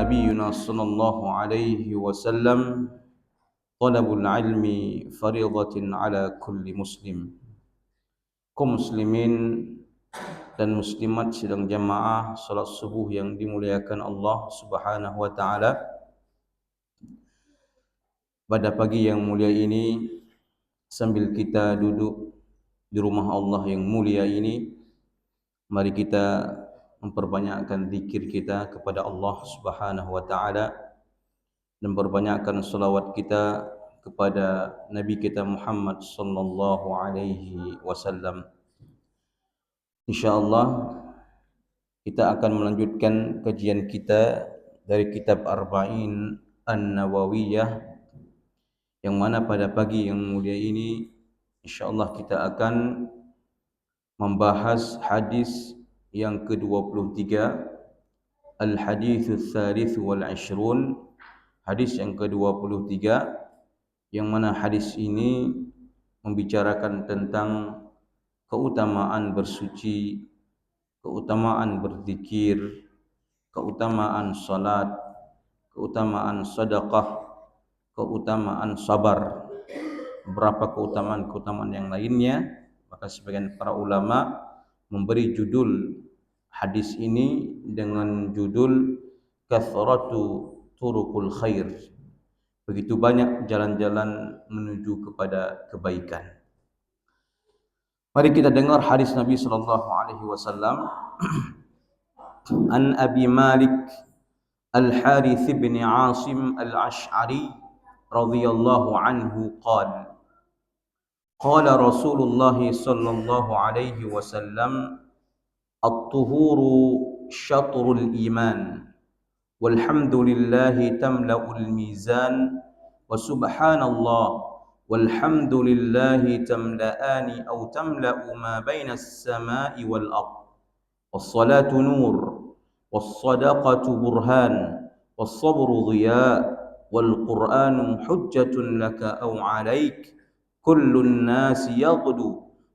نبينا صلى الله عليه وسلم طلب العلم فريضة على كل مسلم. Kaum muslimin dan muslimat sidang jamaah salat subuh yang dimuliakan Allah Subhanahu wa taala. Pada pagi yang mulia ini, sambil kita duduk di rumah Allah yang mulia ini, mari kita memperbanyakkan zikir kita kepada Allah Subhanahu wa taala dan perbanyakkan salawat kita kepada Nabi kita Muhammad sallallahu alaihi wasallam. Insyaallah kita akan melanjutkan kajian kita dari kitab Arba'in An-Nawawiyah, yang mana pada pagi yang mulia ini insyaallah kita akan membahas hadis yang ke-23, Al-Haditsus Tsalits wal 'Ishrun, hadis yang ke-23, yang mana hadis ini membicarakan tentang keutamaan bersuci, keutamaan berzikir, keutamaan salat, keutamaan sedekah, keutamaan sabar, beberapa keutamaan-keutamaan yang lainnya. Maka sebagian para ulama memberi judul hadis ini dengan judul Kathratu Turuqul Khair, begitu banyak jalan-jalan menuju kepada kebaikan. Mari kita dengar hadis Nabi sallallahu alaihi wasallam. An Abi Malik Al-Harith bin Asim Al-Ash'ari radhiyallahu anhu qala qala Rasulullah sallallahu alaihi wasallam at-tuhuru syatrul iman walhamdulillahi tamla'ul mizan wa subhanallah والحمد لله تملأان أو تملأ ما بين السماء والأرض والصلاة نور والصدقة برهان والصبر ضياء والقرآن حجة لك أو عليك كل الناس يغدو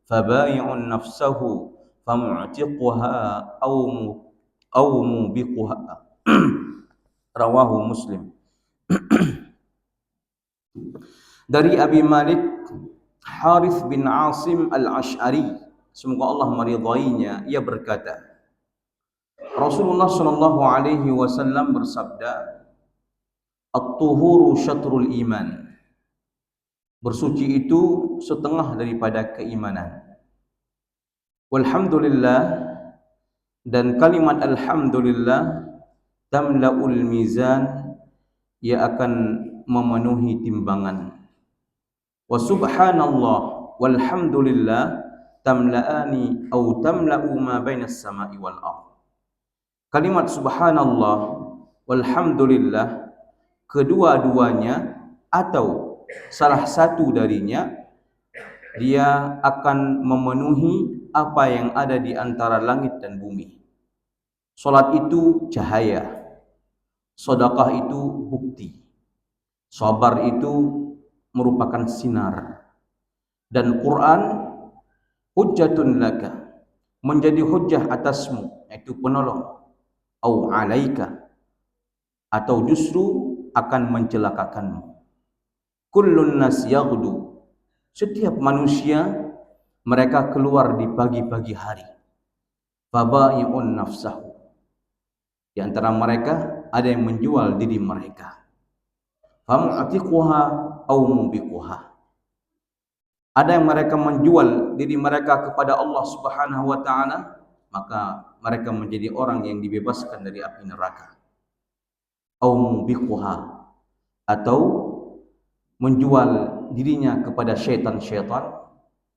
فبائع نفسه فمعتقها أو موبقها رواه مسلم. Dari Abi Malik Harith bin Asim Al-Ash'ari, semoga Allah meridainya, ia berkata, Rasulullah sallallahu alaihi wasallam bersabda, at-tuhuru syatrul iman, bersuci itu setengah daripada keimanan. Walhamdulillah, dan kalimat alhamdulillah tamla'ul mizan, ia akan memenuhi timbangan. Wa subhanallah walhamdulillah tamla'ani atau tamla'u ma bainas sama'i wal ardh. Kalimat subhanallah walhamdulillah, kedua-duanya atau salah satu darinya, dia akan memenuhi apa yang ada di antara langit dan bumi. Salat itu cahaya, sedekah itu bukti, sabar itu merupakan sinar, dan Quran hujjatun laka, menjadi hujjah atasmu, yaitu penolong, au alaika, atau justru akan mencelakakanmu. Kullun nas yaghdu, setiap manusia mereka keluar di pagi-pagi hari. Fabai'un nafsahu, di antara mereka ada yang menjual diri mereka. Famu'tiquha au mubiquha, ada yang mereka menjual diri mereka kepada Allah Subhanahu wa taala, maka mereka menjadi orang yang dibebaskan dari api neraka. Au mubiquha, atau menjual dirinya kepada syaitan-syaitan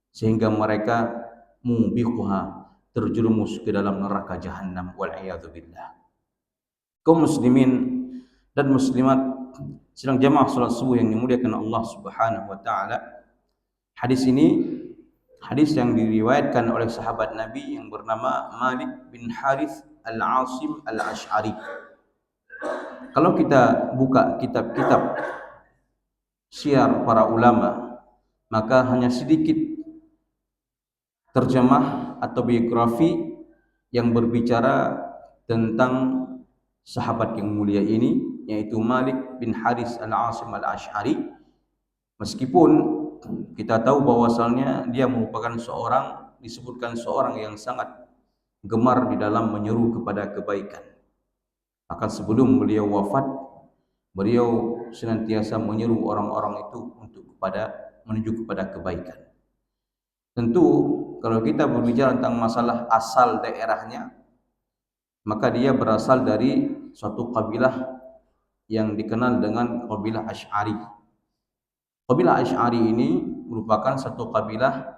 sehingga mereka mubiquha, terjerumus ke dalam neraka jahanam, wal a'yadu billah. Kaum muslimin dan muslimat sedang jamaah salat subuh yang dimuliakan Allah Subhanahu wa taala, hadis ini hadis yang diriwayatkan oleh sahabat Nabi yang bernama Malik bin Harith Al-Asim Al-Ash'ari. Kalau kita buka kitab-kitab syiar para ulama, maka hanya sedikit terjemah atau biografi yang berbicara tentang sahabat yang mulia ini, yaitu Malik bin Haris al-Asim al-Ash'ari. Meskipun kita tahu bahwasalnya dia merupakan disebutkan seorang yang sangat gemar di dalam menyeru kepada kebaikan. Akan sebelum beliau wafat, beliau senantiasa menyeru orang-orang itu menuju kepada kebaikan. Tentu kalau kita berbicara tentang masalah asal daerahnya, maka dia berasal dari suatu kabilah yang dikenal dengan kabilah Asy'ari. Kabilah Asy'ari ini merupakan satu kabilah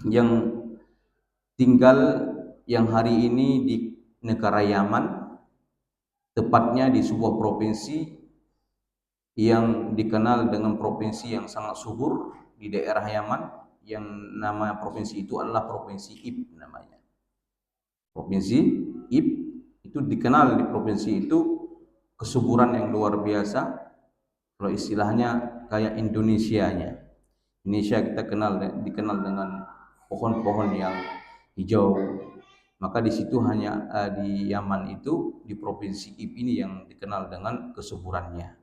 yang tinggal yang hari ini di negara Yaman, tepatnya di sebuah provinsi yang dikenal dengan provinsi yang sangat subur di daerah Yaman, yang nama provinsi itu adalah provinsi Ib namanya. Provinsi Ib itu dikenal di provinsi itu kesuburan yang luar biasa. Kalau istilahnya kayak Indonesianya. Indonesia kita dikenal dengan pohon-pohon yang hijau. Maka di situ hanya di Yaman itu, di provinsi Ib ini yang dikenal dengan kesuburannya.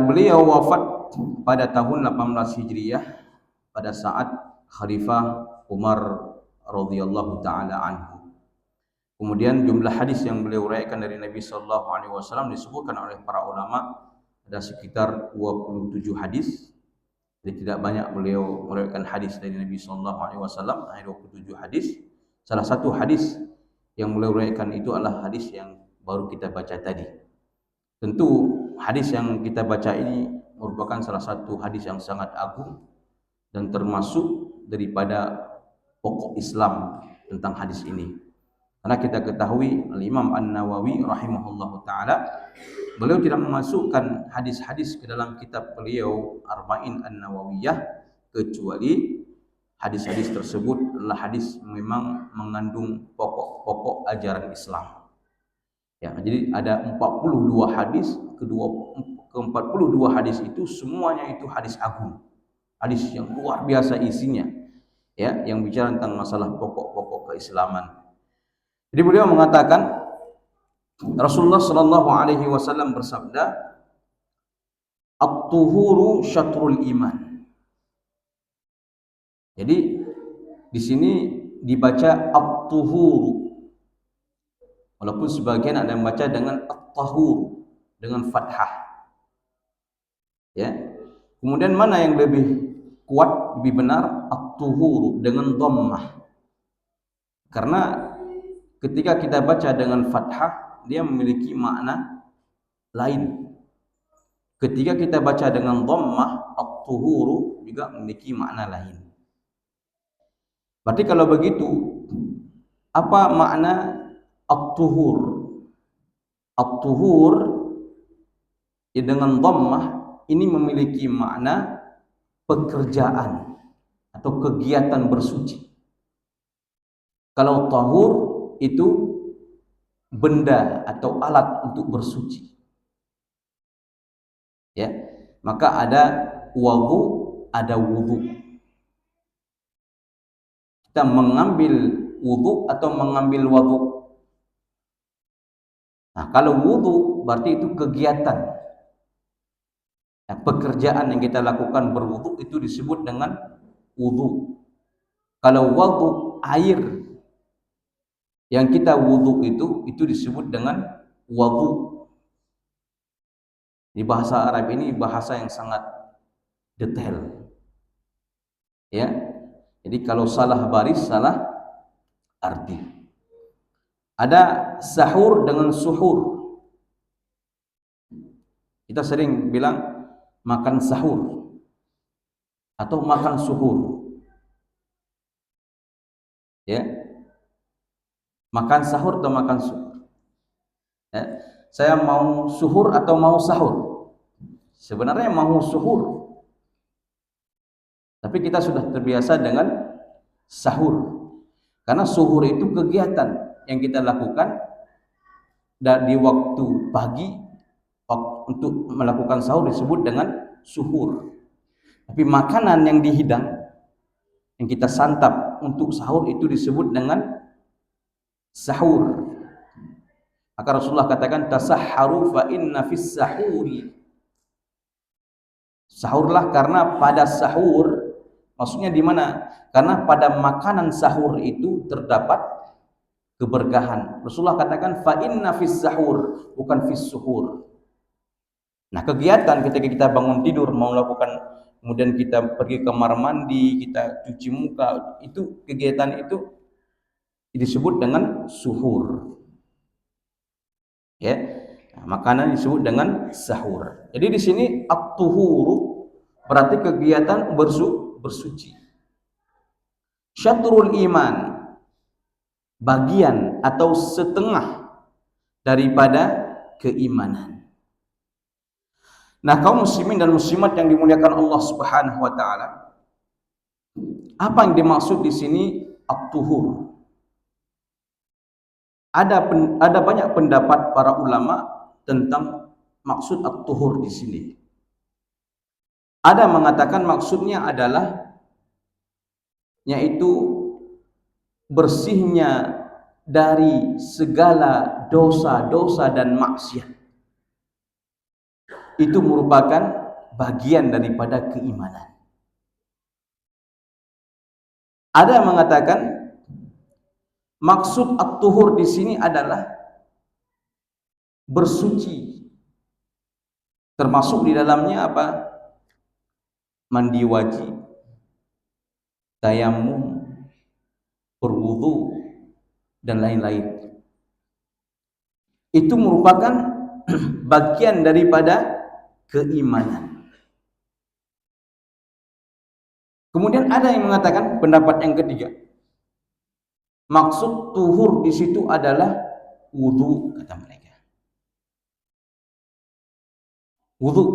Beliau wafat pada tahun 18 Hijriah pada saat Khalifah Umar radhiyallahu taala anhu. Kemudian jumlah hadis yang beliau uraikan dari Nabi sallallahu alaihi wasallam disebutkan oleh para ulama ada sekitar 27 hadis. Jadi tidak banyak beliau meriwayatkan hadis dari Nabi sallallahu alaihi wasallam, hanya 27 hadis. Salah satu hadis yang beliau uraikan itu adalah hadis yang baru kita baca tadi. Tentu hadis yang kita baca ini merupakan salah satu hadis yang sangat agung dan termasuk daripada pokok Islam tentang hadis ini. Karena kita ketahui Al-Imam An-Nawawi rahimahullahu taala, beliau tidak memasukkan hadis-hadis ke dalam kitab beliau Arba'in An-Nawawiyah, kecuali hadis-hadis tersebut adalah hadis memang mengandung pokok-pokok ajaran Islam. Ya, jadi ada 42 hadis, ke-42 hadis itu semuanya itu hadis agung. Hadis yang luar biasa isinya. Ya, yang bicara tentang masalah pokok-pokok keislaman. Jadi beliau mengatakan Rasulullah sallallahu alaihi wasallam bersabda, "At-tuhuru syatrul iman." Jadi di sini dibaca at-tuhuru. Walaupun sebagian ada yang baca dengan at-tahur dengan fathah. Ya. Kemudian mana yang lebih kuat, lebih benar? At-tuhuru dengan dhammah. Karena ketika kita baca dengan fathah, dia memiliki makna lain. Ketika kita baca dengan dhammah, at-tuhuru juga memiliki makna lain. Berarti kalau begitu, apa makna at-tuhur? At-tuhur dengan dhammah ini memiliki makna pekerjaan atau kegiatan bersuci. Kalau tahur itu benda atau alat untuk bersuci. Ya, maka ada ada wudu. Kita mengambil wudu atau mengambil wudu. Nah, kalau wudu berarti itu kegiatan. Nah, pekerjaan yang kita lakukan berwudu itu disebut dengan wudu. Kalau wudu air yang kita wudu itu disebut dengan wudu. Di bahasa Arab ini bahasa yang sangat detail. Ya. Jadi kalau salah baris, salah arti. Ada sahur dengan suhur. Kita sering bilang makan sahur atau makan suhur. Ya. Makan sahur atau makan suhur. Ya. Saya mau suhur atau mau sahur? Sebenarnya mau suhur. Tapi kita sudah terbiasa dengan sahur. Karena suhur itu kegiatan yang kita lakukan di waktu pagi untuk melakukan sahur disebut dengan suhur. Tapi makanan yang dihidang, yang kita santap untuk sahur itu disebut dengan sahur. Maka Rasulullah katakan tasahharu fa inna fis sahuri. Sahurlah karena pada sahur, maksudnya di mana? Karena pada makanan sahur itu terdapat keberkahan. Rasulullah katakan fa inna fis sahur, bukan fis suhur. Nah, kegiatan ketika kita bangun tidur mau melakukan, kemudian kita pergi ke kamar mandi, kita cuci muka, itu kegiatan itu disebut dengan suhur. Ya. Nah, makanan disebut dengan sahur. Jadi di sini at-tuhuru berarti kegiatan bersuci. Syatrul iman, bagian atau setengah daripada keimanan. Nah, kaum muslimin dan muslimat yang dimuliakan Allah Subhanahu wa taala, apa yang dimaksud di sini at-tuhur? Ada banyak pendapat para ulama tentang maksud at-tuhur di sini. Ada mengatakan maksudnya adalah yaitu bersihnya dari segala dosa-dosa dan maksiat. Itu merupakan bagian daripada keimanan. Ada yang mengatakan maksud at-tuhur di sini adalah bersuci. Termasuk di dalamnya apa? Mandi wajib, tayamum, berwudu, dan lain-lain. Itu merupakan bagian daripada keimanan. Kemudian ada yang mengatakan pendapat yang ketiga. Maksud tuhur di situ adalah wudu, kata mereka. Wudu.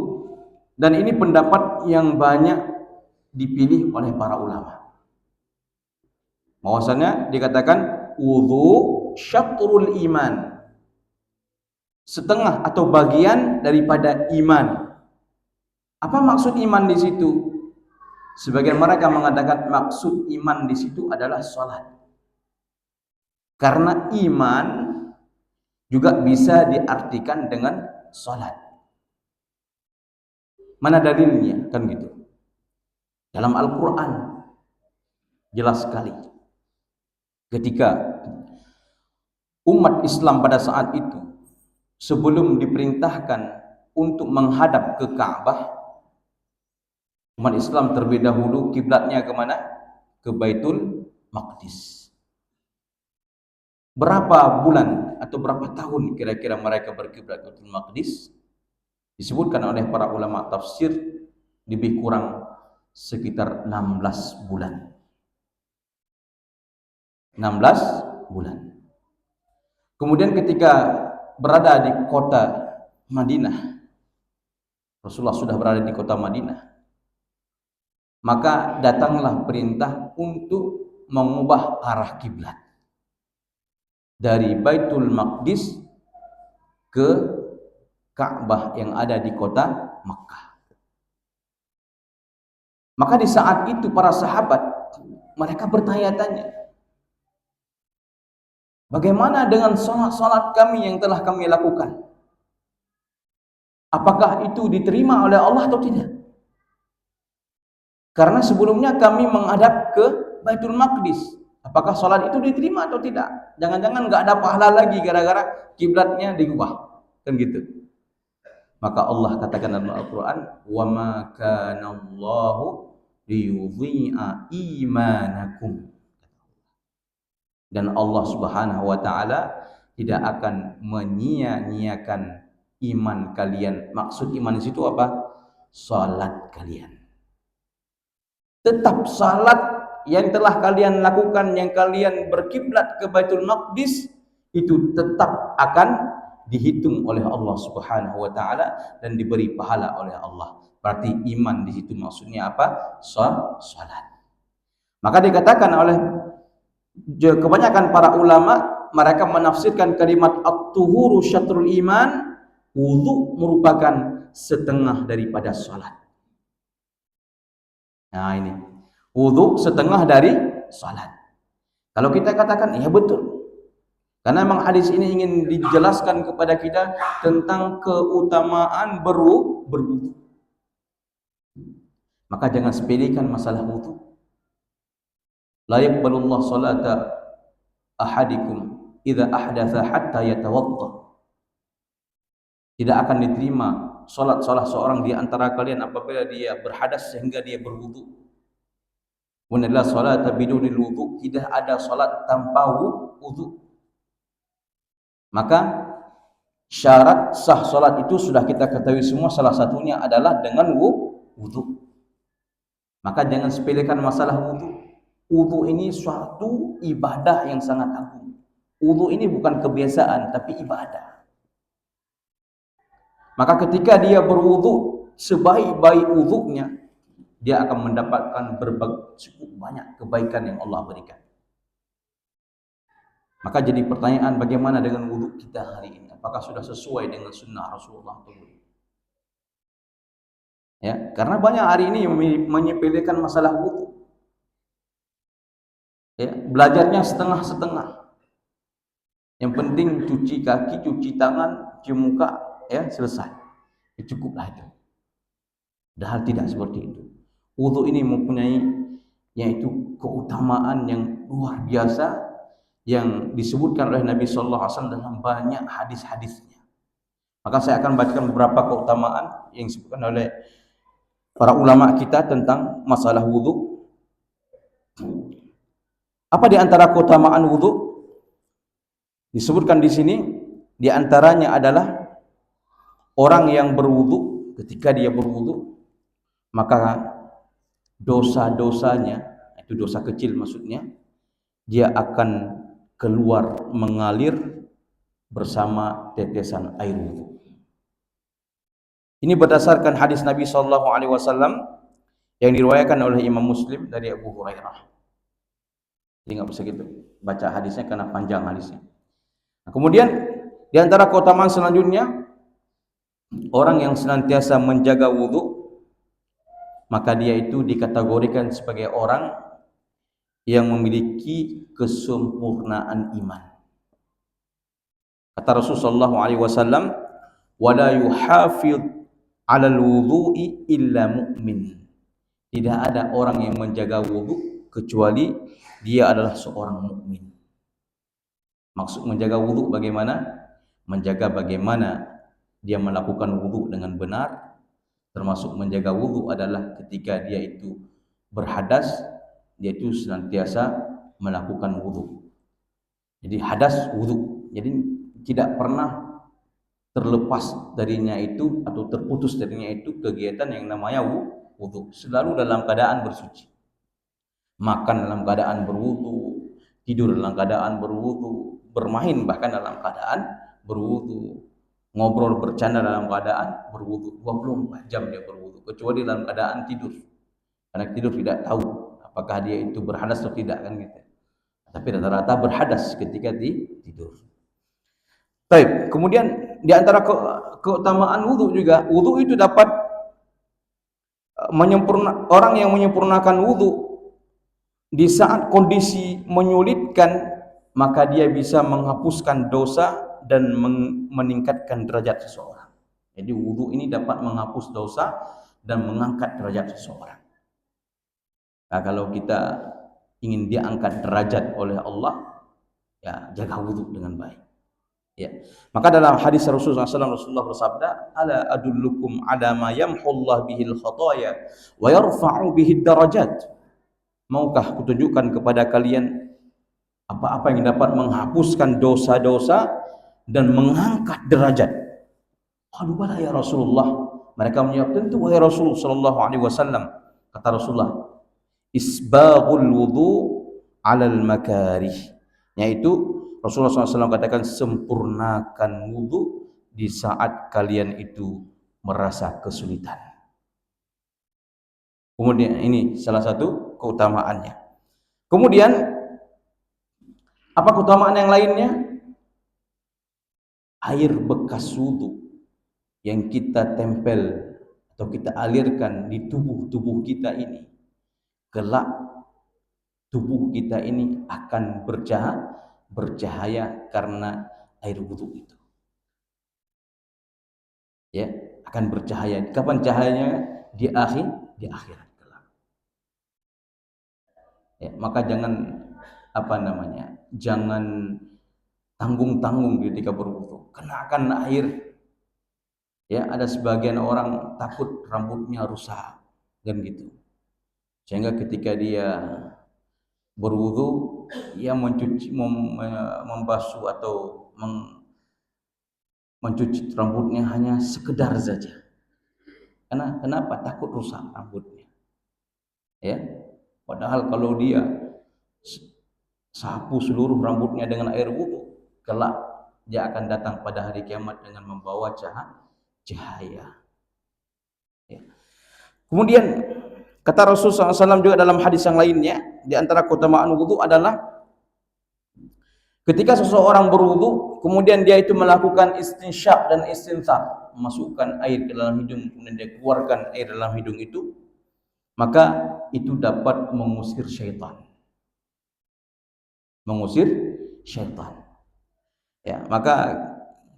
Dan ini pendapat yang banyak dipilih oleh para ulama. Bahwasanya dikatakan wudu syatrul iman. Setengah atau bagian daripada iman. Apa maksud iman di situ? Sebagian mereka mengatakan maksud iman di situ adalah salat. Karena iman juga bisa diartikan dengan salat. Mana dalilnya? Kan gitu. Dalam Al-Quran jelas sekali. Ketika umat Islam pada saat itu sebelum diperintahkan untuk menghadap ke Ka'bah, umat Islam terlebih dahulu kiblatnya kemana? Ke Baitul Maqdis. Berapa bulan atau berapa tahun kira-kira mereka berkiblat ke Baitul Maqdis? Disebutkan oleh para ulama tafsir lebih kurang sekitar 16 bulan. 16 bulan. Kemudian ketika berada di kota Madinah, Rasulullah sudah berada di kota Madinah, maka datanglah perintah untuk mengubah arah kiblat dari Baitul Maqdis ke Ka'bah yang ada di kota Makkah. Maka di saat itu para sahabat mereka bertanya-tanya, bagaimana dengan salat kami yang telah kami lakukan? Apakah itu diterima oleh Allah atau tidak? Karena sebelumnya kami menghadap ke Baitul Maqdis. Apakah salat itu diterima atau tidak? Jangan-jangan nggak ada pahala lagi gara-gara kiblatnya diubah. Kan gitu. Maka Allah katakan dalam Al-Quran, wa ma kana Allahu liyudhi'a imanakum. Dan Allah Subhanahu wa taala tidak akan menyia-nyiakan iman kalian. Maksud iman di situ apa? Salat kalian. Tetap salat yang telah kalian lakukan, yang kalian berkiblat ke Baitul Maqdis, itu tetap akan dihitung oleh Allah Subhanahu wa taala dan diberi pahala oleh Allah. Berarti iman di situ maksudnya apa? Salat. Maka dikatakan oleh kebanyakan para ulama, mereka menafsirkan kalimat at-tuhuru syatrul iman, wudu merupakan setengah daripada salat. Nah ini, wudu setengah dari salat. Kalau kita katakan, iya betul. Karena memang hadis ini ingin dijelaskan kepada kita tentang keutamaan berwudu. Maka jangan sepelekan masalah wudu. La yaqbalullah salata ahadikum idza ahdatha hatta yatawadda. Tidak akan diterima salat salah seorang di antara kalian apabila dia berhadas sehingga dia berwudu. Wa la salata bidunil wudu, tidak ada salat tanpa wudu. Maka syarat sah salat itu sudah kita ketahui semua, salah satunya adalah dengan wudu. Maka jangan sepelekan masalah wudu. Wudu ini suatu ibadah yang sangat agung. Wudu ini bukan kebiasaan tapi ibadah. Maka ketika dia berwudu, sebaik-baik wudunya, dia akan mendapatkan cukup banyak kebaikan yang Allah berikan. Maka jadi pertanyaan, bagaimana dengan wudu kita hari ini? Apakah sudah sesuai dengan sunnah Rasulullah SAW? Ya, karena banyak hari ini menyepelekan masalah wudu. Ya, belajarnya setengah-setengah. Yang penting cuci kaki, cuci tangan, cuci muka, ya selesai. Ya, cukuplah itu. Padahal tidak seperti itu. Wudu ini mempunyai yaitu keutamaan yang luar biasa yang disebutkan oleh Nabi sallallahu alaihi wasallam dalam banyak hadis-hadisnya. Maka saya akan bacakan beberapa keutamaan yang disebutkan oleh para ulama kita tentang masalah wudu. Apa di antara keutamaan wudu? Disebutkan di sini, di antaranya adalah orang yang berwudu, ketika dia berwudu, maka dosa-dosanya, itu dosa kecil maksudnya, dia akan keluar mengalir bersama tetesan air wudu. Ini berdasarkan hadis Nabi sallallahu alaihi wasallam yang diriwayatkan oleh Imam Muslim dari Abu Hurairah. Jadi enggak bisa gitu baca hadisnya karena panjang hadisnya. Nah, kemudian di antara keutamaan selanjutnya, orang yang senantiasa menjaga wudu, maka dia itu dikategorikan sebagai orang yang memiliki kesempurnaan iman. Kata Rasulullah SAW, "Wala yuhafidh 'alal wudu'i illa mu'min." Tidak ada orang yang menjaga wudu kecuali dia adalah seorang mukmin. Maksud menjaga wudu bagaimana? Menjaga bagaimana dia melakukan wudu dengan benar. Termasuk menjaga wudu adalah ketika dia itu berhadas, dia itu senantiasa melakukan wudu. Jadi hadas wudu. Jadi tidak pernah terlepas darinya itu atau terputus darinya itu kegiatan yang namanya wudu. Selalu dalam keadaan bersuci. Makan dalam keadaan berwudu, tidur dalam keadaan berwudu, bermain bahkan dalam keadaan berwudu, ngobrol bercanda dalam keadaan berwudu. 24 jam dia berwudu, kecuali dalam keadaan tidur. Karena tidur tidak tahu apakah dia itu berhadas atau tidak, kan gitu. Tapi rata-rata berhadas ketika tidur. Baik, kemudian di antara keutamaan wudu juga, wudu itu dapat orang yang menyempurnakan wudu di saat kondisi menyulitkan, maka dia bisa menghapuskan dosa dan meningkatkan derajat seseorang. Jadi wudu ini dapat menghapus dosa dan mengangkat derajat seseorang. Nah, kalau kita ingin diangkat derajat oleh Allah, ya jaga wudu dengan baik. Ya. Maka dalam hadis Rasulullah SAW, Rasulullah bersabda, "Ala adullukum ala ma yamhullah bihil khataya wa yarfa'u bihid darajat." Maukah kutunjukkan kepada kalian apa-apa yang dapat menghapuskan dosa-dosa dan mengangkat derajat? Qalu bala ya Rasulullah. Mereka menjawab, tentu wahai Rasul sallallahu alaihi wasallam. Kata Rasulullah, isbaghul wudu 'alal makarih. Yaitu Rasulullah SAW katakan, sempurnakan wudu di saat kalian itu merasa kesulitan. Kemudian ini salah satu keutamaannya. Kemudian apa keutamaan yang lainnya? Air bekas wudu yang kita tempel atau kita alirkan di tubuh kita ini, kelak tubuh kita ini akan bercahaya, bercahaya karena air wudu itu. Ya, akan bercahaya. Kapan cahayanya? Di akhirat kelak. Ya, maka jangan jangan tanggung-tanggung ketika berwudu. Kenakan air. Ya, ada sebagian orang takut rambutnya rusak dan gitu. Sehingga ketika dia berwudu, ia membasuh atau mencuci rambutnya hanya sekedar saja. Kenapa? Takut rusak rambutnya. Ya, padahal kalau dia sapu seluruh rambutnya dengan air wudu, kelak dia akan datang pada hari kiamat dengan membawa cahaya. Ya. Kemudian kata Rasulullah SAW juga dalam hadis yang lainnya, di antara keutamaan wudu adalah ketika seseorang berwudu, kemudian dia itu melakukan istinsyaq dan istinthar, memasukkan air ke dalam hidung, kemudian dia keluarkan air dalam hidung itu, maka itu dapat mengusir syaitan. Mengusir syaitan. Ya, maka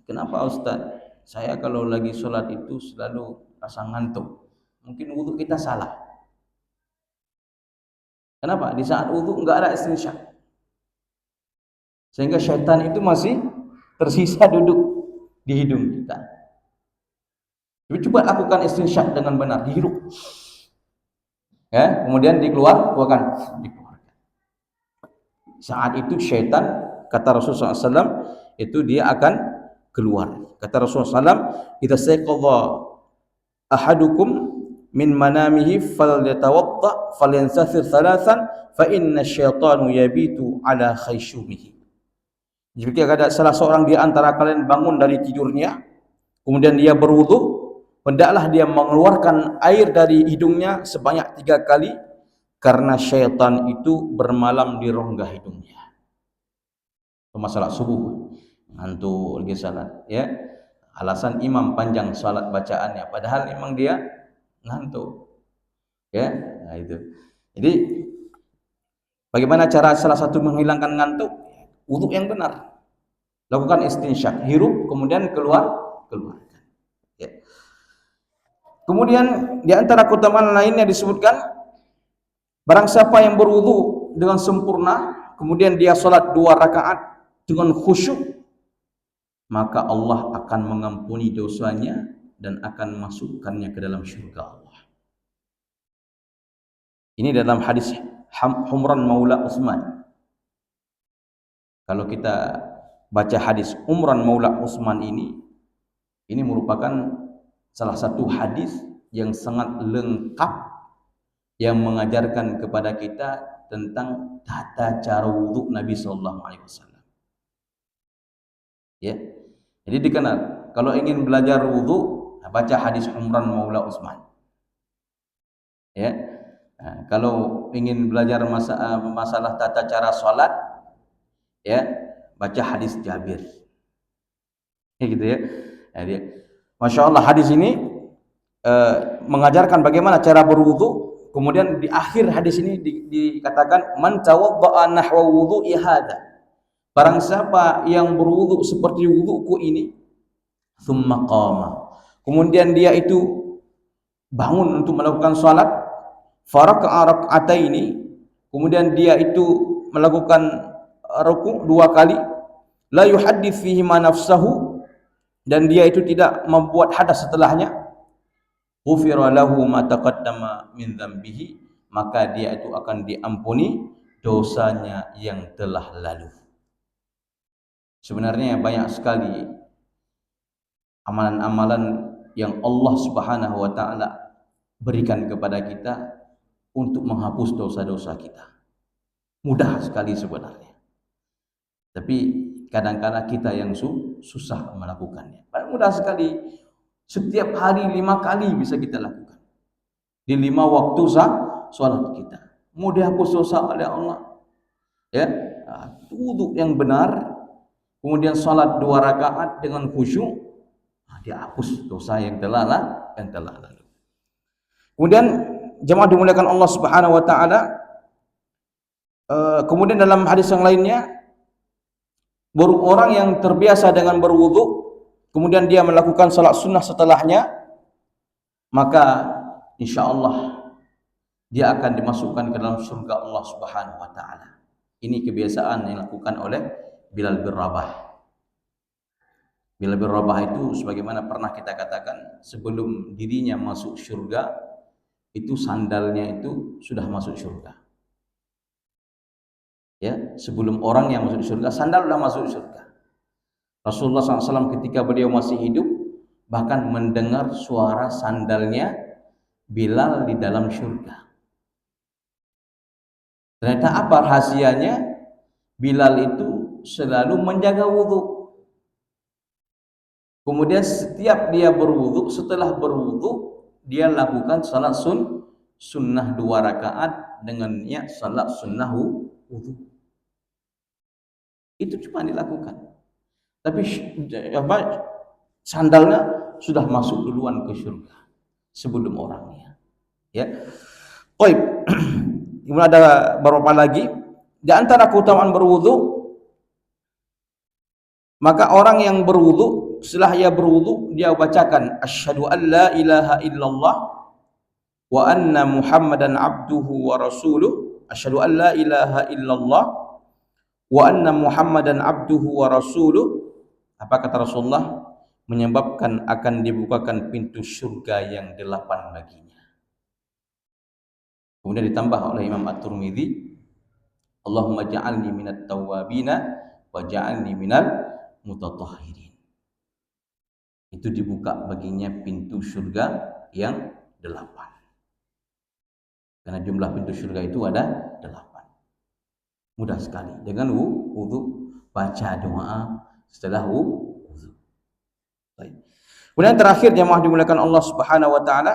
kenapa Ustaz? Saya kalau lagi sholat itu selalu rasa ngantuk. Mungkin wudu kita salah. Kenapa? Di saat wudu enggak ada istinsyaq. Sehingga syaitan itu masih tersisa duduk di hidung kita. Tapi coba lakukan istinsyaq dengan benar, dihirup. Ya, kemudian dikeluarkan. Saat itu syaitan, kata Rasulullah SAW, itu dia akan keluar. Kata Rasulullah SAW, "Idza sayqadha ahadukum min manamihi falyatawadda falyansathir thalathan fa inna syaitanu yabitu ala khayshumihi." Jika ada salah seorang di antara kalian bangun dari tidurnya, kemudian dia berwudu, hendaklah dia mengeluarkan air dari hidungnya sebanyak 3 kali, karena syaitan itu bermalam di rongga hidungnya. Masalah subuh, ngantuk lagi salat, ya. Alasan imam panjang salat bacaannya, padahal memang dia ngantuk. Ya, nah itu. Jadi bagaimana cara salah satu menghilangkan ngantuk? Wudu yang benar. Lakukan istinsyaq, hirup kemudian keluarkan. Ya. Kemudian di antara keutamaan lainnya disebutkan, barang siapa yang berwudu dengan sempurna, kemudian dia salat 2 rakaat dengan khusyuk, maka Allah akan mengampuni dosanya dan akan masukkannya ke dalam syurga Allah. Ini dalam hadis Humran Maula Utsman. Kalau kita baca hadis Umran Maula Utsman ini merupakan salah satu hadis yang sangat lengkap yang mengajarkan kepada kita tentang tata cara wudhu Nabi SAW. Ya, jadi dikenal kalau ingin belajar wudhu, baca hadis Umran Maula Utsman. Ya, nah, kalau ingin belajar masalah tata cara sholat, ya, baca hadis Jabir. Ya gitu ya. Jadi, Masya Allah hadis ini mengajarkan bagaimana cara berwudhu. Kemudian di akhir hadis ini dikatakan, man tawadda'a nahwa wudhu'i hadza. Barang siapa yang berwudhu seperti wudhuku ini, thumma qama, kemudian dia itu bangun untuk melakukan salat, faraka'a rak'ataini, kemudian dia itu melakukan rukuk 2 kali, la yuhaddits fihi ma nafsahu, dan dia itu tidak membuat hadas setelahnya, ghufira lahu ma taqaddama min dzambihi, maka dia itu akan diampuni dosanya yang telah lalu. Sebenarnya banyak sekali amalan-amalan yang Allah Subhanahu wa taala berikan kepada kita untuk menghapus dosa-dosa kita. Mudah sekali sebenarnya. Tapi kadang-kadang kita yang susah melakukannya. Mudah sekali. Setiap hari 5 kali bisa kita lakukan. Di 5 waktu salat kita. Mau dihapus dosa oleh Allah. Ya, wudu yang benar, kemudian salat 2 rakaat dengan khusyuk, dihapus dosa yang telah lalu. Kemudian jemaah dimuliakan Allah Subhanahu wa taala, kemudian dalam hadis yang lainnya Orang yang terbiasa dengan berwudu, kemudian dia melakukan salat sunnah setelahnya, maka insya Allah dia akan dimasukkan ke dalam surga Allah Subhanahu wa taala. Ini kebiasaan yang dilakukan oleh Bilal bin Rabah. Bilal bin Rabah itu sebagaimana pernah kita katakan, sebelum dirinya masuk surga, itu sandalnya itu sudah masuk surga. Ya, sebelum orang yang masuk surga, sandal sudah masuk surga. Rasulullah SAW ketika beliau masih hidup, bahkan mendengar suara sandalnya Bilal di dalam surga. Ternyata apa rahasianya? Bilal itu selalu menjaga wudhu. Kemudian setiap dia berwudhu, setelah berwudhu, dia lakukan salat sunnah 2 rakaat dengan niat salat sunnah wudhu. Itu cuma dilakukan. Tapi sandalnya sudah masuk duluan ke surga sebelum orangnya. Ya. Baik. Kemudian ada beberapa lagi di antara keutamaan berwudu, maka orang yang berwudu, setelah ia berwudu, dia bacakan asyhadu an la ilaha illallah wa anna muhammadan abduhu wa rasuluh. Asyhadu an la ilaha illallah wa anna muhammadan abduhu wa rasuluh. Apa kata Rasulullah? Menyebabkan akan dibukakan pintu surga yang 8 baginya. Kemudian ditambah oleh Imam At-Tirmidzi, Allahumma ja'alni minat tawwabina wa ja'alni minal mutatahhirin. Itu dibuka baginya pintu surga yang 8. Karena jumlah pintu surga itu ada 8. Mudah sekali. Dengan wudu, baca doa setelah wudu. Baik. Kemudian terakhir jemaah dimuliakan Allah Subhanahu wa taala,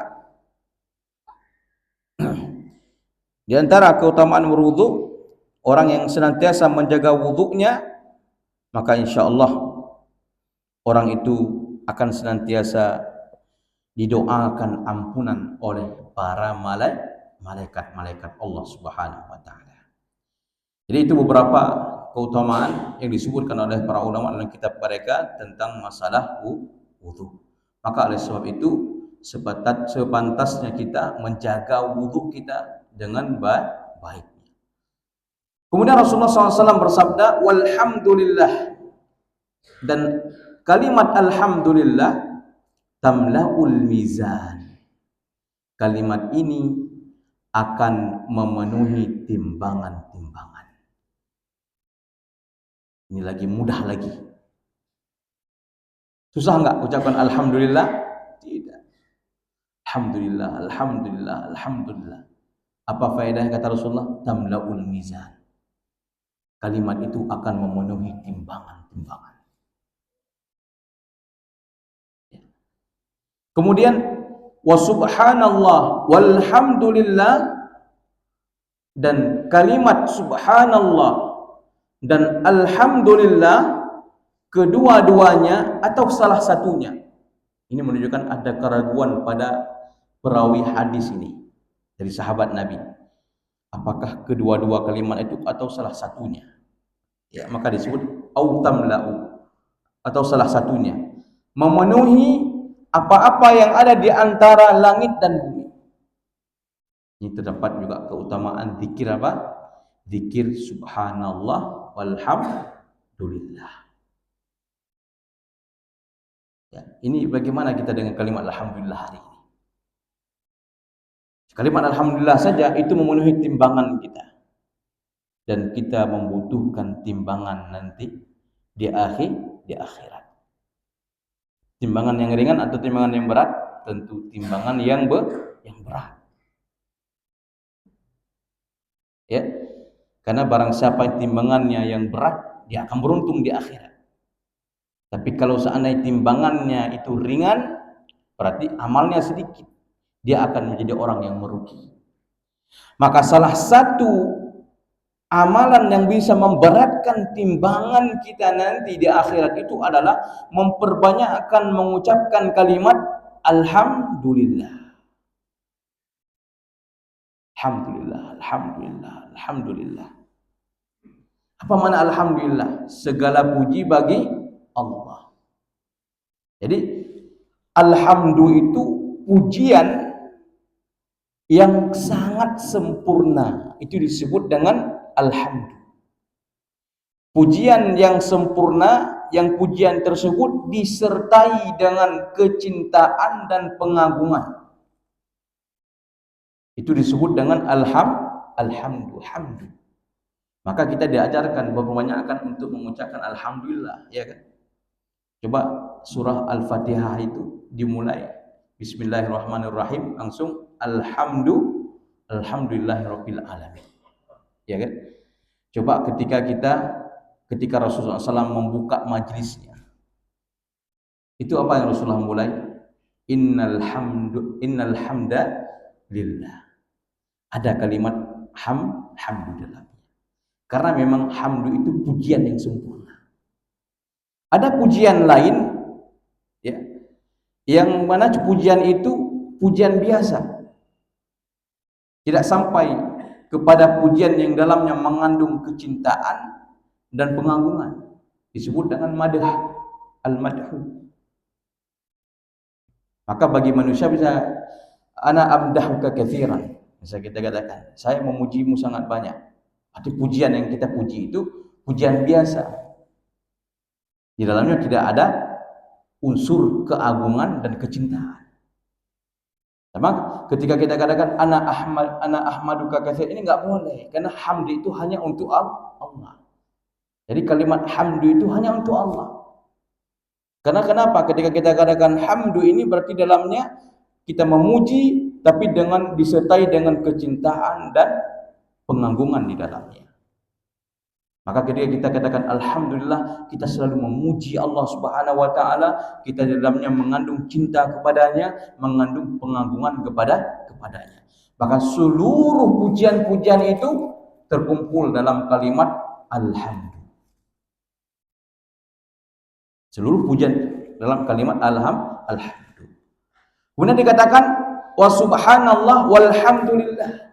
di antara keutamaan berwudu, orang yang senantiasa menjaga wudunya, maka insya Allah orang itu akan senantiasa didoakan ampunan oleh para malaikat Allah Subhanahu wa taala. Jadi itu beberapa keutamaan yang disebutkan oleh para ulama dalam kitab mereka tentang masalah wudu. Maka oleh sebab itu sepantasnya kita menjaga wudu kita dengan baik. Kemudian Rasulullah SAW bersabda, walhamdulillah, dan kalimat alhamdulillah tamla'ul mizan. Kalimat ini akan memenuhi timbangan-timbangan. Ini lagi mudah lagi. Susah enggak ucapkan alhamdulillah? Tidak. Alhamdulillah, alhamdulillah, alhamdulillah. Apa faedah kata Rasulullah? Tamla'ul mizan. Kalimat itu akan memenuhi timbangan-timbangan. Kemudian wa subhanallah walhamdulillah, dan kalimat subhanallah dan alhamdulillah kedua-duanya atau salah satunya. Ini menunjukkan ada keraguan pada perawi hadis ini dari sahabat Nabi. Apakah kedua-dua kalimat itu atau salah satunya? Ya, maka disebut autamla'u, atau salah satunya. Memenuhi apa-apa yang ada di antara langit dan bumi. Ini terdapat juga keutamaan zikir apa? Zikir subhanallah walhamdulillah. Ya, ini bagaimana kita dengan kalimat alhamdulillah hari ini? Kalimat alhamdulillah saja itu memenuhi timbangan kita. Dan kita membutuhkan timbangan nanti di akhirat. Timbangan yang ringan atau timbangan yang berat? Tentu timbangan yang berat. Ya. Karena barang siapa timbangannya yang berat, dia akan beruntung di akhirat. Tapi kalau seandainya timbangannya itu ringan, berarti amalnya sedikit, dia akan menjadi orang yang merugi. Maka salah satu amalan yang bisa memberatkan timbangan kita nanti di akhirat itu adalah memperbanyakkan mengucapkan kalimat alhamdulillah. Alhamdulillah, alhamdulillah, alhamdulillah. Apa makna alhamdulillah? Segala puji bagi Allah. Jadi alhamdu itu pujian yang sangat sempurna. Itu disebut dengan alhamdu. Pujian yang sempurna, yang pujian tersebut disertai dengan kecintaan dan pengagungan. Itu disebut dengan alhamdu. Maka kita diajarkan memperbanyak untuk mengucapkan alhamdulillah, ya kan? Coba surah Al-Fatihah itu dimulai Bismillahirrahmanirrahim, langsung alhamdulillahirabbil alamin. Ya kan? Coba ketika Rasulullah SAW membuka majlisnya, itu apa yang Rasulullah mulai? Innal hamda lillah. Ada kalimat hamdulillah. Karena memang hamdu itu pujian yang sempurna. Ada pujian lain, ya, yang mana pujian itu pujian biasa, tidak sampai kepada pujian yang dalamnya mengandung kecintaan dan pengagungan. Disebut dengan madah, al-madhu. Maka bagi manusia bisa ana amdahuka katsiran. Bisa kita katakan, saya memujimu sangat banyak. Arti pujian yang kita puji itu pujian biasa. Di dalamnya tidak ada unsur keagungan dan kecintaan. Sama ketika kita katakan ana ahmaduka katsir, ini enggak boleh, karena hamd itu hanya untuk Allah. Jadi kalimat hamdu itu hanya untuk Allah. Karena kenapa? Ketika kita katakan hamdu ini berarti dalamnya kita memuji tapi disertai dengan kecintaan dan pengagungan di dalamnya. Maka ketika kita katakan alhamdulillah, kita selalu memuji Allah Subhanahu wa taala, kita di dalamnya mengandung cinta kepadanya, mengandung pengagungan kepadanya. Maka seluruh pujian-pujian itu terkumpul dalam kalimat alhamdulillah. Seluruh pujian dalam kalimat alhamdulillah. Kemudian dikatakan wa subhanallah walhamdulillah.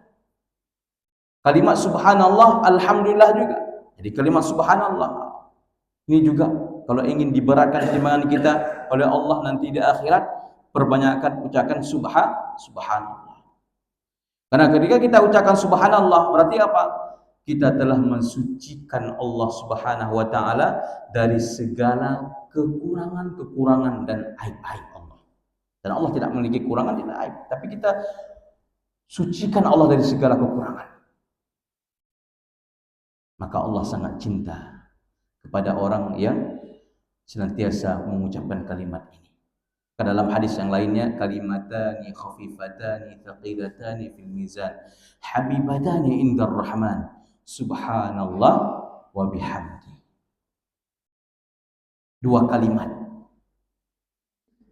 Kalimat subhanallah, alhamdulillah juga. Jadi kalimat subhanallah ini juga kalau ingin diberatkan timbangan kita oleh Allah nanti di akhirat, perbanyakkan ucapkan subhanallah. Karena ketika kita ucapkan subhanallah berarti apa? Kita telah mensucikan Allah Subhanahu wa taala dari segala kekurangan dan aib-aib Allah. Dan Allah tidak memiliki kekurangan, tidak aib, tapi kita sucikan Allah dari segala kekurangan. Maka Allah sangat cinta kepada orang yang senantiasa mengucapkan kalimat ini. Karena dalam hadis yang lainnya, kalimatani khafifatani thaqilatani fil mizan habibatani indar rahman subhanallah wa bihamdi. Dua kalimat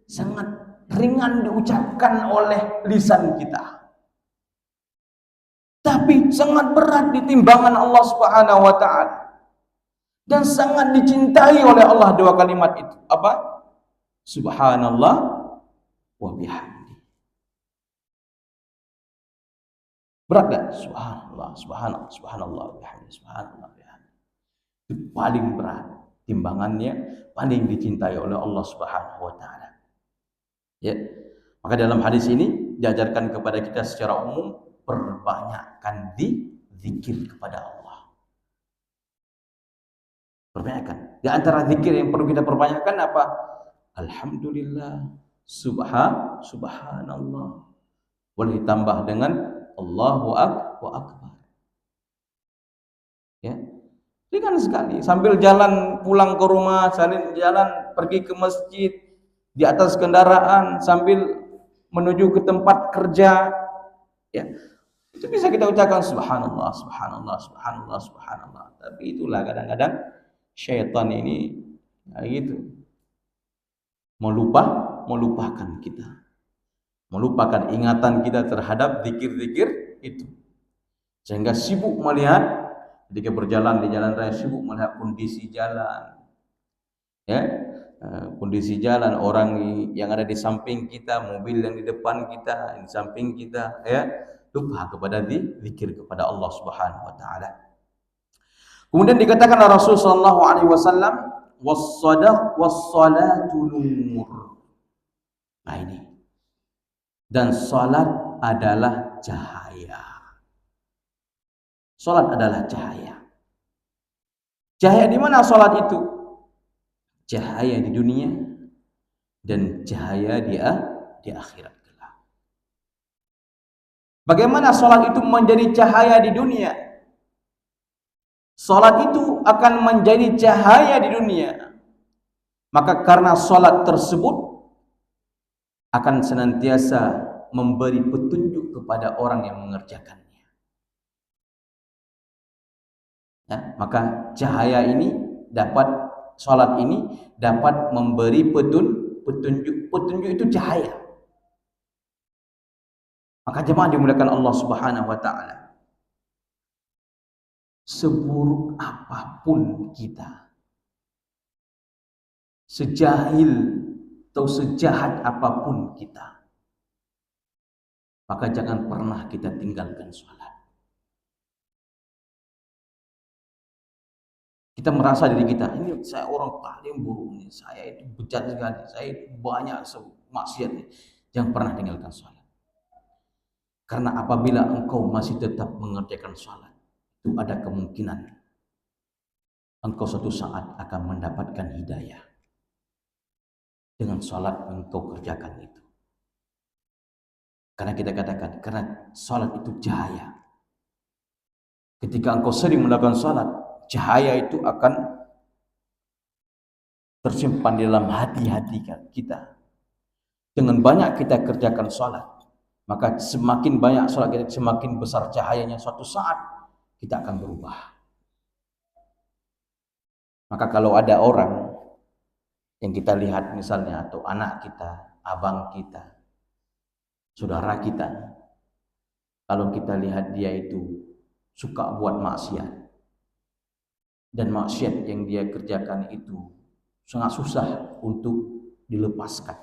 sangat ringan diucapkan oleh lisan kita, tapi sangat berat di timbangan Allah Subhanahu wa taala dan sangat dicintai oleh Allah dua kalimat itu. Apa? Subhanallah wa bihamdi. Berat enggak? Subhanallah wa bihamdi, subhanallah wa bihamdi. Itu paling berat timbangannya, paling dicintai oleh Allah Subhanahu wa taala. Ya. Maka dalam hadis ini diajarkan kepada kita secara umum, perbanyakkan zikir kepada Allah. Perbanyakkan. Di antara zikir yang perlu kita perbanyakkan apa? Alhamdulillah, subhanallah. Boleh ditambah dengan Allahu akbar. Ya. Ringan sekali. Sambil jalan pulang ke rumah, sambil jalan pergi ke masjid, di atas kendaraan, sambil menuju ke tempat kerja, ya. Itu bisa kita ucapkan subhanallah. Tapi itulah kadang-kadang syaitan ini gitu, melupakan kita, melupakan ingatan kita terhadap zikir-zikir itu, sehingga sibuk melihat ketika berjalan di jalan raya, sibuk melihat kondisi jalan, ya, kondisi jalan, orang yang ada di samping kita, mobil yang di depan kita, di samping kita, ya, lupa kepada zikir kepada Allah Subhanahu wa taala. Kemudian dikatakan oleh Rasulullah sallallahu alaihi wasallam, was-salatu nur. Nah ini. Dan salat adalah cahaya. Salat adalah cahaya. Cahaya di mana salat itu? Cahaya di dunia dan cahaya di akhirat. Bagaimana salat itu menjadi cahaya di dunia? Salat itu akan menjadi cahaya di dunia. Maka karena salat tersebut akan senantiasa memberi petunjuk kepada orang yang mengerjakannya. Ya, maka cahaya ini salat ini dapat memberi petunjuk. Petunjuk itu cahaya. Maka jemaah dimuliakan Allah Subhanahu wa taala. Seburuk apapun kita, sejahil atau sejahat apapun kita, maka jangan pernah kita tinggalkan sholat. Kita merasa diri kita, ini saya orang paling buruk nih, saya itu bejat sekali, saya itu banyak maksiat nih. Jangan pernah tinggalkan sholat. Karena apabila engkau masih tetap mengerjakan sholat, itu ada kemungkinan engkau suatu saat akan mendapatkan hidayah dengan sholat yang engkau kerjakan itu. Karena kita katakan, karena salat itu cahaya. Ketika engkau sering melakukan salat, cahaya itu akan tersimpan di dalam hati-hati kita. Dengan banyak kita kerjakan salat, maka semakin banyak salat kita, semakin besar cahayanya. Suatu saat kita akan berubah. Maka kalau ada orang yang kita lihat misalnya, atau anak kita, abang kita, saudara kita, kalau kita lihat dia itu suka buat maksiat, dan maksiat yang dia kerjakan itu sangat susah untuk dilepaskan,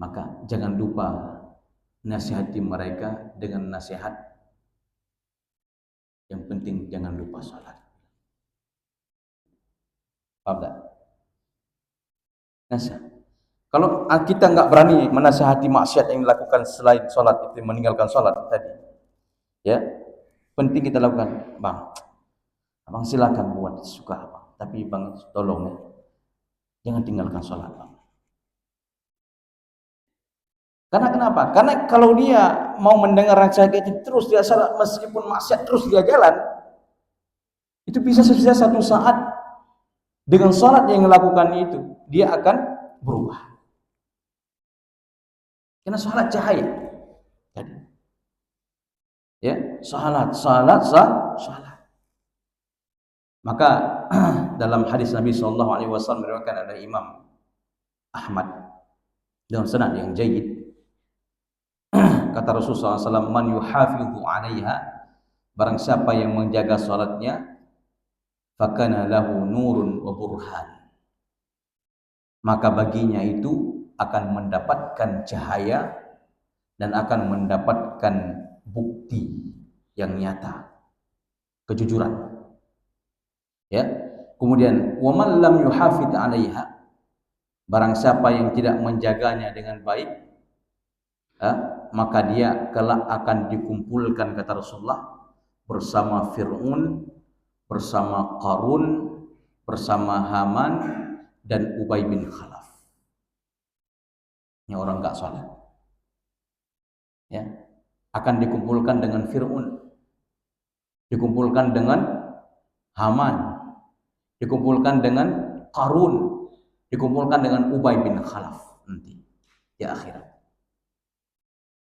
maka jangan lupa nasihati mereka dengan nasihat. Yang penting jangan lupa salat. Paham tak? Nasihat. Kalau kita nggak berani menasihati maksiat yang dilakukan selain sholat itu, meninggalkan sholat tadi, ya penting kita lakukan. Bang, abang silakan buat suka abang, tapi bang tolong ya, jangan tinggalkan sholat bang. Karena kenapa? Karena kalau dia mau mendengar nasihat itu terus dia salat, meskipun maksiat terus dia jalan, itu bisa satu saat dengan sholat yang dilakukan itu dia akan berubah. Karena salat cahaya. Ya, salat. Maka dalam hadis Nabi sallallahu alaihi wasallam diriwayatkan oleh Imam Ahmad dalam sanad yang jayyid, kata Rasulullah SAW, man yuhafidhu 'alaiha, barang siapa yang menjaga salatnya, fakana lahu nurun wa burhan, maka baginya itu akan mendapatkan cahaya dan akan mendapatkan bukti yang nyata, kejujuran. Ya. Kemudian wa man lam yuhafid 'alaiha, barang siapa yang tidak menjaganya dengan baik, maka dia kelak akan dikumpulkan, kata Rasulullah, bersama Fir'aun, bersama Qarun, bersama Haman dan Ubay bin Khalaf. Ini orang enggak salat. Ya, akan dikumpulkan dengan Fir'aun, dikumpulkan dengan Haman, dikumpulkan dengan Qarun, dikumpulkan dengan Ubay bin Khalaf nanti di akhirat.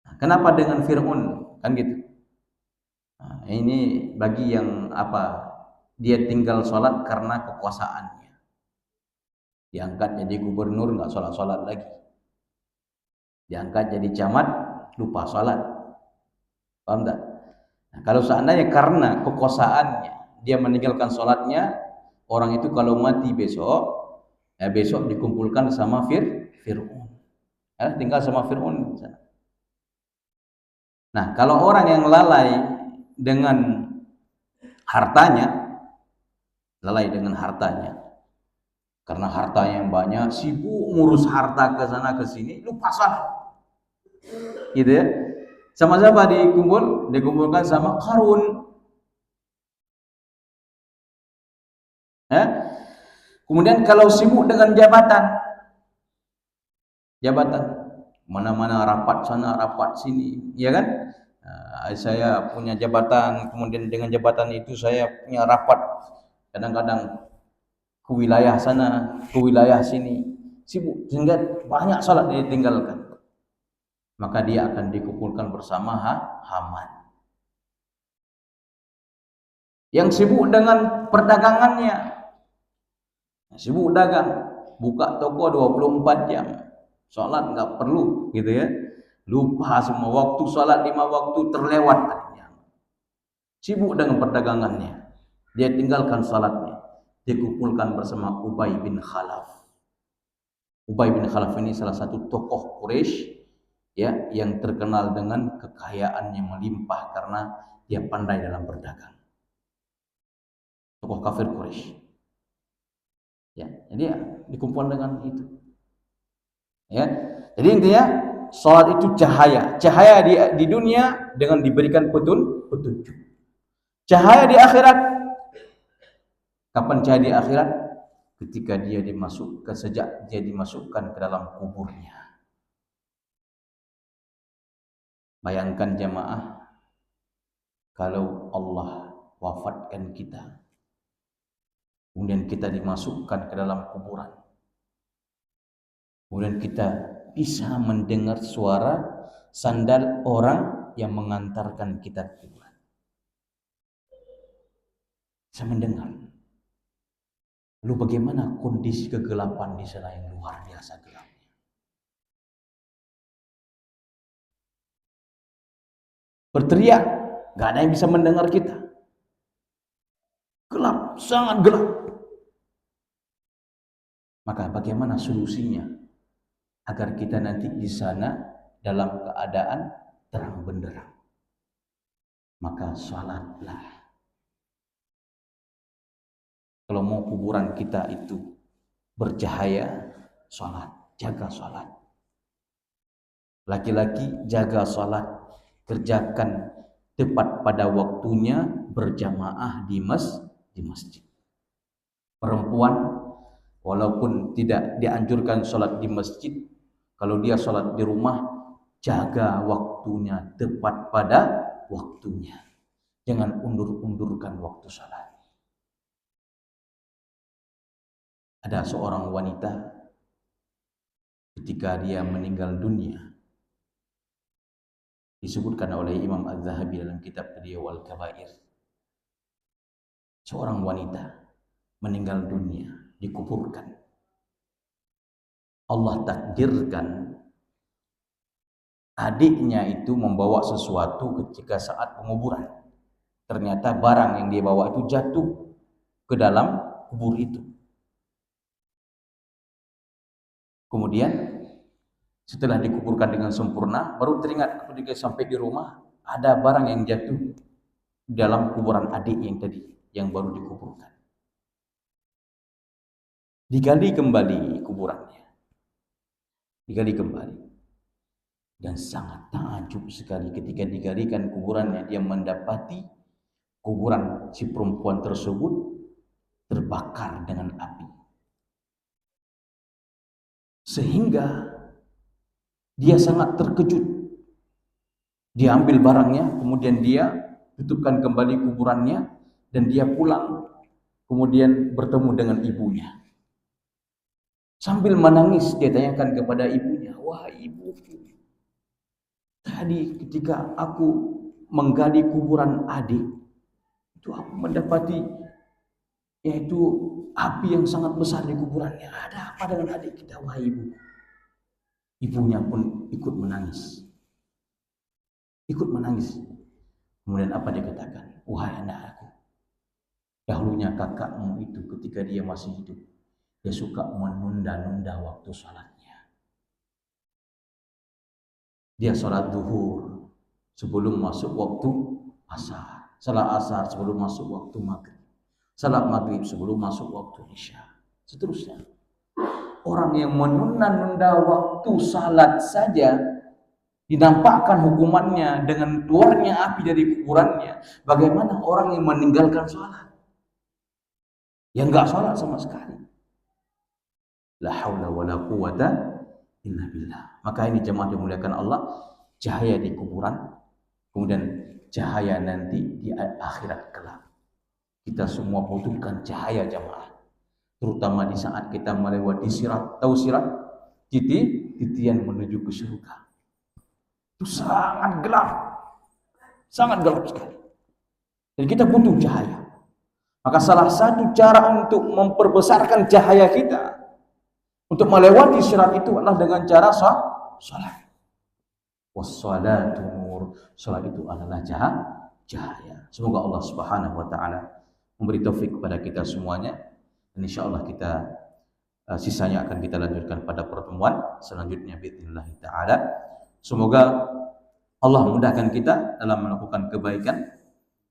Nah, kenapa dengan Fir'aun? Kan gitu. Nah, ini bagi yang dia tinggal sholat karena kekuasaannya. Diangkat jadi gubernur nggak sholat lagi. Diangkat jadi camat lupa sholat. Paham tak? Nah, kalau seandainya karena kekuasaannya dia meninggalkan sholatnya, orang itu kalau mati besok dikumpulkan sama Fir'aun. Tinggal sama Fir'aun. Nah, kalau orang yang lalai dengan hartanya, lalai dengan hartanya. Karena hartanya yang banyak, sibuk ngurus harta ke sana ke sini, lupa salat. Gitu ya. Sama siapa dikumpulkan sama Qarun. Ya. Kemudian kalau sibuk dengan jabatan, mana-mana rapat sana, rapat sini, ya kan? Saya punya jabatan, kemudian dengan jabatan itu saya punya rapat, kadang-kadang ke wilayah sana, ke wilayah sini, sibuk sehingga banyak salat dia tinggalkan. Maka dia akan dikumpulkan bersama Haman. Yang sibuk dengan perdagangannya, sibuk dagang, buka toko 24 jam, salat nggak perlu, gitu ya. Lupa semua waktu salat 5 waktu terlewat. Sibuk dengan perdagangannya, dia tinggalkan salatnya, dikumpulkan bersama Ubay bin Khalaf. Ubay bin Khalaf ini salah satu tokoh Quraisy, ya, yang terkenal dengan kekayaan yang melimpah karena dia pandai dalam berdagang. Tokoh kafir Quraisy. Ya, jadi ya, dikumpulkan dengan itu. Ya. Jadi intinya salat itu cahaya. Cahaya di dunia dengan diberikan petunjuk. Cahaya di akhirat. Kapan cahaya di akhirat? Ketika sejak dia dimasukkan ke dalam kuburnya. Bayangkan jamaah, kalau Allah wafatkan kita, kemudian kita dimasukkan ke dalam kuburan, kemudian kita bisa mendengar suara sandal orang yang mengantarkan kita ke kuburan. Bisa mendengar. Lalu bagaimana kondisi kegelapan di sana yang luar biasa gelapnya? Berteriak, gak ada yang bisa mendengar kita. Gelap, sangat gelap. Maka bagaimana solusinya agar kita nanti di sana dalam keadaan terang benderang? Maka salatlah. Kalau mau kuburan kita itu bercahaya, salat, jaga salat. Laki-laki jaga salat, kerjakan tepat pada waktunya, berjamaah di masjid. Perempuan walaupun tidak dianjurkan salat di masjid, kalau dia salat di rumah, jaga waktunya, tepat pada waktunya. Jangan undur-undurkan waktu salat. Ada seorang wanita ketika dia meninggal dunia, disebutkan oleh Imam Az-Zahabi dalam kitab beliau Al-Kabair. Seorang wanita meninggal dunia, dikuburkan. Allah takdirkan adiknya itu membawa sesuatu ketika saat penguburan. Ternyata barang yang dia bawa itu jatuh ke dalam kubur itu. Kemudian setelah dikuburkan dengan sempurna, baru teringat ketika sampai di rumah ada barang yang jatuh di dalam kuburan adik yang tadi, yang baru dikuburkan. Digali kembali kuburannya. Digali kembali. Dan sangat takjub sekali ketika digalikan kuburannya, dia mendapati kuburan si perempuan tersebut terbakar dengan api. Sehingga dia sangat terkejut. Dia ambil barangnya, kemudian dia tutupkan kembali kuburannya, dan dia pulang, kemudian bertemu dengan ibunya. Sambil menangis dia tanyakan kepada ibunya, "Wah ibuku, tadi ketika aku menggali kuburan adik, itu aku mendapati yaitu api yang sangat besar di kuburannya. Ada apa dengan adik kita, wahai ibu?" Ibunya pun ikut menangis. Ikut menangis. Kemudian apa dia katakan? "Wahai anakku, dahulunya kakakmu itu ketika dia masih hidup, dia suka menunda-nunda waktu salatnya. Dia salat zuhur sebelum masuk waktu asar. salat asar sebelum masuk waktu maghrib, salat maghrib sebelum masuk waktu isya, seterusnya. Orang yang menunda-nunda waktu salat saja dinampakkan hukumannya dengan keluarnya api dari kuburannya. Bagaimana orang yang meninggalkan salat, yang enggak salat sama sekali? La haula wala quwata illa billah. Maka ini jemaah dimuliakan Allah, cahaya di kuburan, kemudian cahaya nanti di akhirat kelak. Kita semua butuhkan cahaya jemaah, terutama di saat kita melewati sirat. Tahu sirat? Titian menuju ke surga. Itu sangat gelap sekali. Dan kita butuh cahaya. Maka salah satu cara untuk memperbesarkan cahaya kita untuk melewati sirat itu adalah dengan cara salat. Wassalatu nur. Salat itu adalah cahaya. Semoga Allah Subhanahu wa taala memberi taufik kepada kita semuanya. Dan insyaallah kita sisanya akan kita lanjutkan pada pertemuan selanjutnya bismillah taala. Semoga Allah mudahkan kita dalam melakukan kebaikan,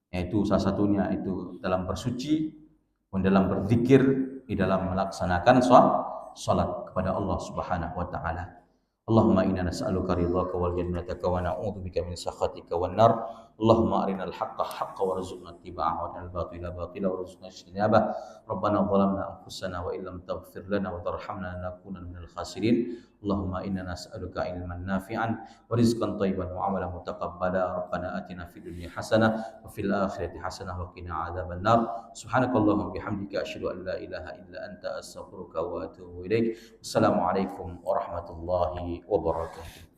yaitu salah satunya itu dalam bersuci, dalam berzikir, di dalam melaksanakan salat kepada Allah Subhanahu wa taala. Allahumma inna nas'aluka ridhaka wal jannata wa na'udzubika min sakhatika wan nar. Allahumma arinal haqqa haqqan warzuqna ittiba'ahu wa arinal batila batila warzuqna ijtinabah. Rabbana zalamna anfusana wa illam taghfir lana wa tarhamna lanakunanna minal khasirin. Allahumma inna nas'aluka ilman nafi'an wa rizqan thayyiban wa 'amalan mutaqabbala. Rabbana atina fid dunya hasanah wa fil akhirati hasanah wa qina adzaban nar. Subhanakallahumma bihamdika asyhadu an la ilaha illa anta astaghfiruka wa atubu ilaik. Wassalamualaikum warahmatullahi wabarakatuh.